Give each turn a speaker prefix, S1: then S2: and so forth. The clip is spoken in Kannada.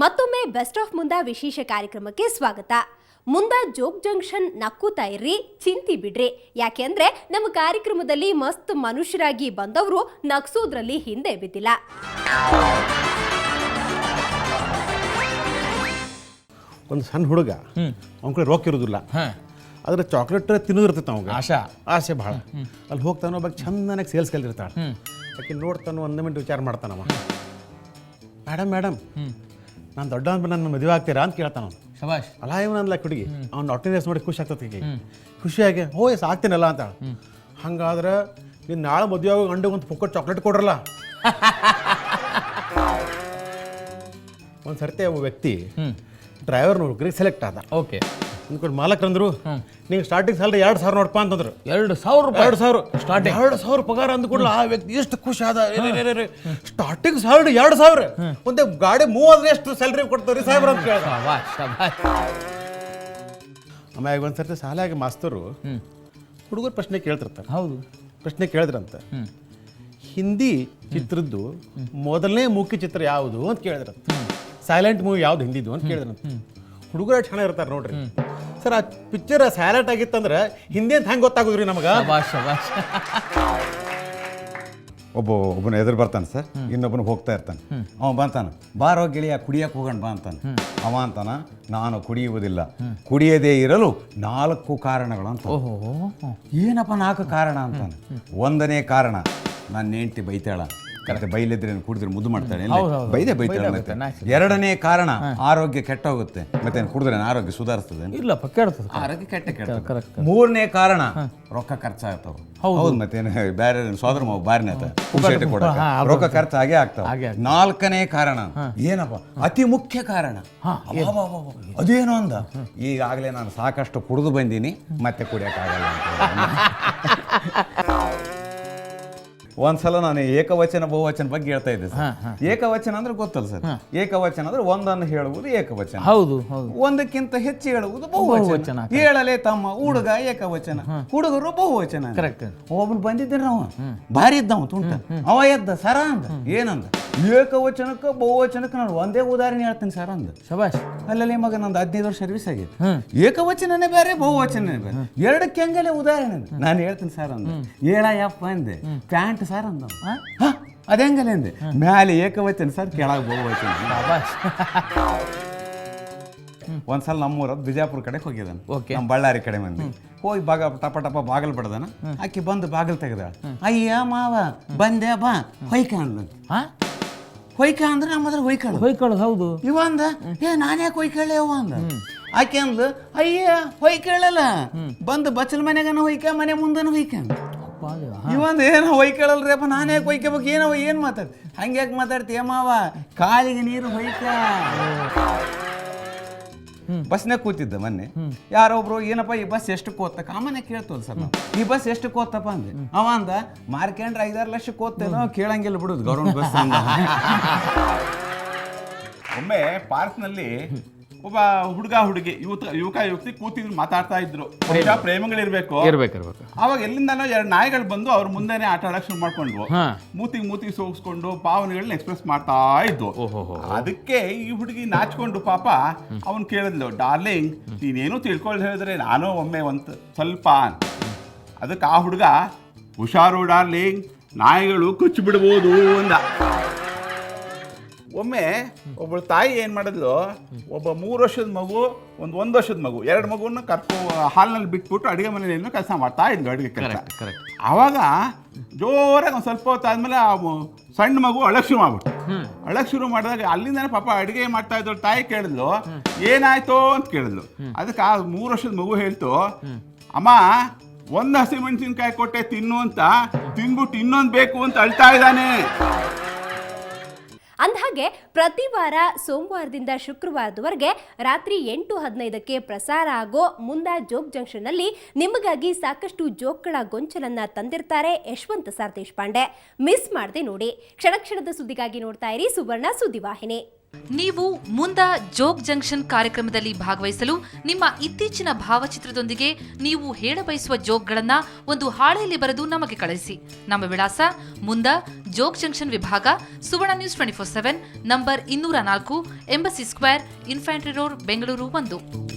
S1: ಮತ್ತೊಮ್ಮೆ ಬೆಸ್ಟ್ ಆಫ್ ಮುಂದಾ ವಿಶೇಷ ಕಾರ್ಯಕ್ರಮಕ್ಕೆ ಸ್ವಾಗತ. ಮುಂದಾ ಜೋಗ್ ಜಂಕ್ಷನ್ ನಕ್ಕೂತಾ ಇರ್ರಿ, ಚಿಂತಿ ಬಿಡ್ರಿ. ಯಾಕೆಂದ್ರೆ ನಮ್ಮ ಕಾರ್ಯಕ್ರಮದಲ್ಲಿ ಮಸ್ತ್ ಮನುಷ್ಯರಾಗಿ ಬಂದವರು ನಗ್ಸೋದ್ರಲ್ಲಿ ಹಿಂದೆ ಬಿದ್ದಿಲ್ಲ.
S2: ಒಂದು ಸಣ್ಣ ಹುಡುಗ ಅವ್ನ ಕಡೆ ರೊಕ್ಕ ಇರೋದಿಲ್ಲ, ಆದ್ರೆ ಚಾಕ್ಲೇಟ್ ತಿನ್ನೋದಿರ್ತೈತೆ ಅವಾಗ ಆಸೆ ಭಾಳ. ಅಲ್ಲಿ ಹೋಗ್ತಾನೋ ಒಬ್ಬ ಚಂದನಾಗ ಸೇಲ್ಸ್ ಕಲ್ತಿರ್ತಾಳೆ. ಆಕೆ ನೋಡ್ತಾನೋ ಒಂದು ಮಿನಿಟ್ ವಿಚಾರ ಮಾಡ್ತಾನವ. ಮೇಡಮ್ ನಾನು ದೊಡ್ಡ ನನ್ನ ಮದುವೆ ಆಗ್ತೀರಾ ಅಂತ ಕೇಳ್ತಾನ.
S3: ಶಬಾಷ್.
S2: ಅಲ್ಲ ಇವನ ಅನ್ಲಕ್ಕ ಹುಡುಗಿ ಅವ್ನು ಆಟೋನೇಸ್ ನೋಡಿ ಖುಷಿ ಆಗ್ತದೆ. ಖುಷಿಯಾಗಿ ಹೋ ಎಸ್ ಆಗ್ತೀನಲ್ಲ ಅಂತ. ಹಂಗಾದ್ರೆ ನೀನು ನಾಳೆ ಮದುವೆ ಆಗಿ ಗಂಡಿಗೊಂದು ಪುಕ್ಕಟ್ ಚಾಕ್ಲೇಟ್ ಕೊಡ್ರಲ್ಲ. ಒಂದು ಸರ್ತಿ ಒಬ್ಬ ವ್ಯಕ್ತಿ ಡ್ರೈವರ್ ನೋಡ್ರಿ ಸೆಲೆಕ್ಟ್ ಆದ.
S3: ಓಕೆ.
S2: ಅಂದ್ಕೊಂಡು ಮಾಲಕರಂದ್ರು ನೀವು ಸ್ಟಾರ್ಟಿಂಗ್ ಸ್ಯಾಲ್ರಿ 2,000 ನೋಡಪ್ಪ ಅಂತಂದ್ರು.
S3: 2,000 ರೂಪಾಯಿ
S2: 2,000
S3: ಸ್ಟಾರ್ಟಿಂಗ್.
S2: 2,000 ಪಗಾರ ಅಂದ್ಕೊಡ್ಲ ಆ ವ್ಯಕ್ತಿ ಎಷ್ಟು ಖುಷಿ ಆದ. ಸ್ಟಾರ್ಟಿಂಗ್ ಸ್ಯಾಲ್ರಿ 2,000, ಒಂದೇ ಗಾಡಿ ಮೂವ್ ಆದ್ರೆ ಎಷ್ಟು ಸ್ಯಾಲ್ರಿ ಕೊಡ್ತಾವ್ರಿ ಸಾಹೇಬ್ರ ಅಂತ ಕೇಳ್ದ. ಆಮ್ಯಾಗ ಒಂದ್ಸರ್ತಿ ಶಾಲೆಯಾಗ ಮಾಸ್ತರು ಹುಡುಗರು ಪ್ರಶ್ನೆ ಕೇಳ್ತಿರ್ತಾರೆ.
S3: ಹೌದು,
S2: ಪ್ರಶ್ನೆ ಕೇಳಿದ್ರಂತ, ಹಿಂದಿ ಚಿತ್ರದ್ದು ಮೊದಲನೇ ಮುಖ್ಯ ಚಿತ್ರ ಯಾವುದು ಅಂತ ಕೇಳಿದ್ರಂತ. ಸೈಲೆಂಟ್ ಮೂವಿ ಯಾವ್ದು ಹಿಂದಿದ್ದು ಅಂತ ಕೇಳಿದ್ರಂತ. ಹುಡುಗರು ಚೆನ್ನಾಗಿ ಇರ್ತಾರೆ ನೋಡ್ರಿ. ಸರ್ ಆ ಪಿಕ್ಚರ್ ಸೈಲೆಂಟ್ ಆಗಿತ್ತಂದ್ರೆ ಹಿಂದಿ ಅಂತ ಹೆಂಗೆ ಗೊತ್ತಾಗೋದ್ರಿ ನಮಗೆ?
S4: ಒಬ್ಬನ ಎದುರು ಬರ್ತಾನೆ ಸರ್, ಇನ್ನೊಬ್ಬನ ಹೋಗ್ತಾ ಇರ್ತಾನೆ. ಅವ ಬಂತಾನ, ಬಾರೋ ಗೆಳೆಯ ಕುಡಿಯಕ್ಕೆ ಹೋಗೋಣ ಬಾ ಅಂತಾನೆ. ಅವ ಅಂತಾನ, ನಾನು ಕುಡಿಯುವುದಿಲ್ಲ, ಕುಡಿಯದೇ ಇರಲು 4 ಕಾರಣಗಳು ಅಂತ. ಏನಪ್ಪ 4 ಕಾರಣ ಅಂತಾನೆ. 1ನೇ ಕಾರಣ, ನನ್ನ ಹೆಂಡತಿ ಬೈತಾಳ, ಮತ್ತೆ ಬೈಲಿದ್ರೆ ಕುಡಿದ್ರೆ ಮುದ್ದು ಮಾಡ್ತಾಳೆ, ಬೈದೆ ಬೈತಾಳೆ. 2ನೇ ಕಾರಣ, ಆರೋಗ್ಯ ಕೆಟ್ಟ ಹೋಗುತ್ತೆ, ಮತ್ತೆ ಕುಡಿದ್ರೆ ಆರೋಗ್ಯ ಸುಧಾರಿಸ್ತದೆ,
S3: ಇಲ್ಲಪ್ಪ ಕೆಡ್ತದೆ,
S4: ಆರೋಗ್ಯ ಕೆಟ್ಟ. 3ನೇ ಕಾರಣ, ರೊಕ್ಕ ಖರ್ಚಾಗ್ತಾವ. ಹೌದು, ಮತ್ತೇನು ಬೇರೆ ಸೋದರ ಮಾವು ಬಾರಿನ ಕೊಡ ರೊಕ್ಕ ಖರ್ಚು ಆಗೇ ಆಗ್ತಾವ. 4ನೇ ಕಾರಣ ಏನಪ್ಪ, ಅತಿ ಮುಖ್ಯ ಕಾರಣ, ಅದೇನು ಅಂದ, ಈಗಾಗಲೇ ನಾನು ಸಾಕಷ್ಟು ಕುಡಿದು ಬಂದೀನಿ, ಮತ್ತೆ ಕುಡಿಯಕ್ಕಾಗಲ್ಲ ಅಂತ. ಒಂದ್ಸಲ ನಾನು ಏಕವಚನ ಬಹುವಚನ ಬಗ್ಗೆ ಹೇಳ್ತಾ ಇದ್ದೆ ಸರ್. ಏಕವಚನ ಅಂದ್ರೆ ಗೊತ್ತಲ್ಲ ಸರ್, ಏಕವಚನ ಅಂದ್ರೆ ಒಂದನ್ನು ಹೇಳುವುದು ಏಕವಚನ.
S3: ಹೌದು,
S4: ಒಂದಕ್ಕಿಂತ ಹೆಚ್ಚು ಹೇಳುವುದು ಬಹುವಚನ. ಹೇಳಲೇ ತಮ್ಮ ಹುಡುಗ ಏಕವಚನ, ಹುಡುಗರು ಬಹುವಚನ.
S3: ಕರೆಕ್ಟ್.
S4: ಒಬ್ಬನು ಬಂದಿದ್ದ ಅವ ಭಾರಿ ಇದ್ದವ ತುಂಟ, ಅವ ಎದ್ದ ಸರ ಅಂದ. ಏನಂದ, ಏಕವಚನಕ್ಕೆ ಬಹುವಚನಕ್ಕೆ ನಾನು ಒಂದೇ ಉದಾಹರಣೆ ಹೇಳ್ತೀನಿ ಸರ್ ಅಂದ.
S3: ಶಬಾಷ್.
S4: ಅಲ್ಲಲ್ಲಿ ಮಗ ನಂದು 15 ವರ್ಷ ಸರ್ವಿಸ್ ಆಗಿದೆ. ಏಕವಚನನೇ ಬೇರೆ, ಬಹುವಚನನೇ ಬೇರೆ, ಎರಡಕ್ಕೆ ಹೆಂಗಲೇ ಉದಾಹರಣೆ ನಾನು ಹೇಳ್ತೀನಿ ಸರ್ ಅಂದ. ಹೇಳಯಪ್ಪ ಅಂದೆ, ಪ್ಯಾಂಟ್ ಸರ್ ಅಂದ. ಅದ ಹೆಂಗಲೇ ಅಂದೆ, ಮ್ಯಾಲೆ ಏಕವಚನ ಸರ್, ಕೆಳಗೆ ಬಹುವಚನ. ಒಂದ್ಸಲ ನಮ್ಮೂರ ಬಿಜಾಪುರ ಕಡೆ ಹೋಗಿದ್ದಾನೆ, ನಮ್ಮ ಬಳ್ಳಾರಿ ಕಡೆ ಮಂದಿ ಹೋಗಿ ಟಪ ಟಪ ಬಾಗಲ್ ಬಡ್ದಾನ. ಆಕಿ ಬಂದು ಬಾಗಲ್ ತೆಗ್ದಾಳ. ಅಯ್ಯ ಮಾವ ಬಂದೆ ಬಾ ಹೊಯ್ಕ ಅಂದ. ಹೊಯ್ಕ ಅಂದ್ರೆ ನಮ್ಮದ್ರ ಹೊಯ್ಕೊಳ್ಳೋದು. ಹೌದು. ಇವ ಅಂದ, ನಾನ್ಯಾಕೆ ಹೊಯ್ಕೊಳ್ಳೆ ಅವ ಅಂದ. ಆಕೆ ಅಂದ್ಲು, ಅಯ್ಯ ಹೊಯ್ಕೊಳ್ಳಲ್ಲ, ಬಂದು ಬಚ್ಚಲ ಮನೆಗನ ಹೊಯ್ಕ, ಮನೆ ಮುಂದನ ಹೊಯ್ಕ. ಇವಂದ ಏನೋ ಹೊಯ್ಕೊಳ್ಳಲ್ರಿ ಅಪ್ಪ, ನಾನ್ಯಾಕೆ ಹೊಯ್ಕೋಬೇಕು, ಏನವ ಏನ್ ಮಾತಾಡ್ ಹಂಗ್ಯಾಕೆ ಮಾತಾಡ್ತೀಯ ಮಾವ, ಕಾಲಿಗೆ ನೀರು ಹೊಯ್ಕ. ಬಸ್ನಾಗ ಕೂತಿದ್ದ ಮೊನ್ನೆ, ಯಾರೊಬ್ರು ಏನಪ್ಪ ಈ ಬಸ್ ಎಷ್ಟು ಕೋತ, ಕಾಮನ್ಯ ಕೇಳ್ತವಲ್ಲ ಸರ್ ನಾವು, ಈ ಬಸ್ ಎಷ್ಟು ಕೋತಪ್ಪ ಅಂದೆ. ಅವ ಅಂದ, ಮಾರ್ಕೆಂಡ್ರೆ 5-6 ಲಕ್ಷ ಕೋತೇನೋ, ಕೇಳಂಗಿಲ್ಲ ಬಿಡುದು ಗೌರ್ಮೆಂಟ್ ಬಸ್ ಅಂದ.
S5: ಒಮ್ಮೆ ಪಾರ್ಕ್ನಲ್ಲಿ ಒಬ್ಬ ಹುಡುಗಿ ಯುವತಿ ಕೂತಿದ್ರು, ಮಾತಾಡ್ತಾ ಇದ್ರು. ಪ್ರೇಮಗಳಿರ್ಬೇಕು. ಅವಾಗ ಎಲ್ಲಿಂದಾನೋ 2 ನಾಯಿಗಳು ಬಂದು ಅವ್ರ ಮುಂದೆನೆ ಆಟ ಆಡಕ್ ಶುರು ಮಾಡ್ಕೊಂಡ್ವು. ಮೂತಿಗೆ ಸೋಗಿಸ್ಕೊಂಡು ಭಾವನೆಗಳನ್ನ ಎಕ್ಸ್ಪ್ರೆಸ್ ಮಾಡ್ತಾ ಇದ್ವು. ಅದಕ್ಕೆ ಈ ಹುಡುಗಿ ನಾಚ್ಕೊಂಡು ಪಾಪ ಅವನ್ ಕೇಳಿದ್ಲು, ಡಾರ್ಲಿಂಗ್ ನೀನೇನು ತಿಳ್ಕೊಳ್ ಹೇಳಿದ್ರೆ ನಾನು ಒಮ್ಮೆ ಸ್ವಲ್ಪ. ಅದಕ್ಕೆ ಆ ಹುಡುಗ, ಹುಷಾರು ಡಾರ್ಲಿಂಗ್, ನಾಯಿಗಳು ಕಚ್ಚಿ ಬಿಡ್ಬೋದು ಅಂದ. ಒಮ್ಮೆ ಒಬ್ಬಳು ತಾಯಿ ಏನು ಮಾಡಿದ್ಲು, ಒಬ್ಬ 3 ವರ್ಷದ ಮಗು, 1 ವರ್ಷದ ಮಗು, 2 ಮಗುವನ್ನು ಹಾಲ್ನಲ್ಲಿ ಬಿಟ್ಬಿಟ್ಟು ಅಡುಗೆ ಮನೆಯಲ್ಲಿ ಕೆಲಸ ಮಾಡ್ತಾ ಇದ್ಲು, ಅಡುಗೆ ಕೆಲಸ. ಆವಾಗ ಜೋರಾಗಿ ಒಂದು ಸ್ವಲ್ಪ ಹೊತ್ತಾದ್ಮೇಲೆ ಆ ಸಣ್ಣ ಮಗು ಅಳಕ್ ಶುರು ಮಾಡಿದಾಗ ಅಲ್ಲಿಂದ ಪಾಪ ಅಡುಗೆ ಮಾಡ್ತಾ ಇದ್ದಳು ತಾಯಿ ಕೇಳಿದ್ಲು, ಏನಾಯ್ತು ಅಂತ ಕೇಳಿದ್ಲು. ಅದಕ್ಕೆ ಆ 3 ವರ್ಷದ ಮಗು ಹೇಳ್ತು, ಅಮ್ಮ 1 ಹಸಿಮೆಣಸಿನ್ಕಾಯಿ ಕೊಟ್ಟೆ ತಿನ್ನು ಅಂತ, ತಿನ್ಬಿಟ್ಟು ಇನ್ನೊಂದು ಬೇಕು ಅಂತ ಅಳ್ತಾ ಇದ್ದಾನೆ.
S1: ಅಂದಹಾಗೆ ಪ್ರತಿ ವಾರ ಸೋಮವಾರದಿಂದ ಶುಕ್ರವಾರದವರೆಗೆ ರಾತ್ರಿ 8:15ಕ್ಕೆ ಪ್ರಸಾರ ಆಗೋ ಮುಂದಾ ಜೋಗ್ ಜಂಕ್ಷನ್ನಲ್ಲಿ ನಿಮಗಾಗಿ ಸಾಕಷ್ಟು ಜೋಕ್ಗಳ ಗೊಂಚಲನ್ನ ತಂದಿರ್ತಾರೆ ಯಶವಂತ ಸರ್ ದೇಶಪಾಂಡೆ. ಮಿಸ್ ಮಾಡದೆ ನೋಡಿ. ಕ್ಷಣ ಕ್ಷಣದ ಸುದ್ದಿಗಾಗಿ ನೋಡ್ತಾ ಇರಿ ಸುವರ್ಣ ಸುದ್ದಿವಾಹಿನಿ.
S3: ನೀವು ಮುಂದ ಜೋಗ್ ಜಂಕ್ಷನ್ ಕಾರ್ಯಕ್ರಮದಲ್ಲಿ ಭಾಗವಹಿಸಲು ನಿಮ್ಮ ಇತ್ತೀಚಿನ ಭಾವಚಿತ್ರದೊಂದಿಗೆ ನೀವು ಹೇಳಬಯಸುವ ಜೋಕ್ಗಳನ್ನ ಒಂದು ಹಾಳೆಯಲ್ಲಿ ಬರೆದು ನಮಗೆ ಕಳಿಸಿ. ನಮ್ಮ ವಿಳಾಸ ಮುಂದ ಜೋಗ್ ಜಂಕ್ಷನ್ ವಿಭಾಗ, Suvarna news 24/7, number 204, Embassy Square, Infantry Road, Bengaluru 1.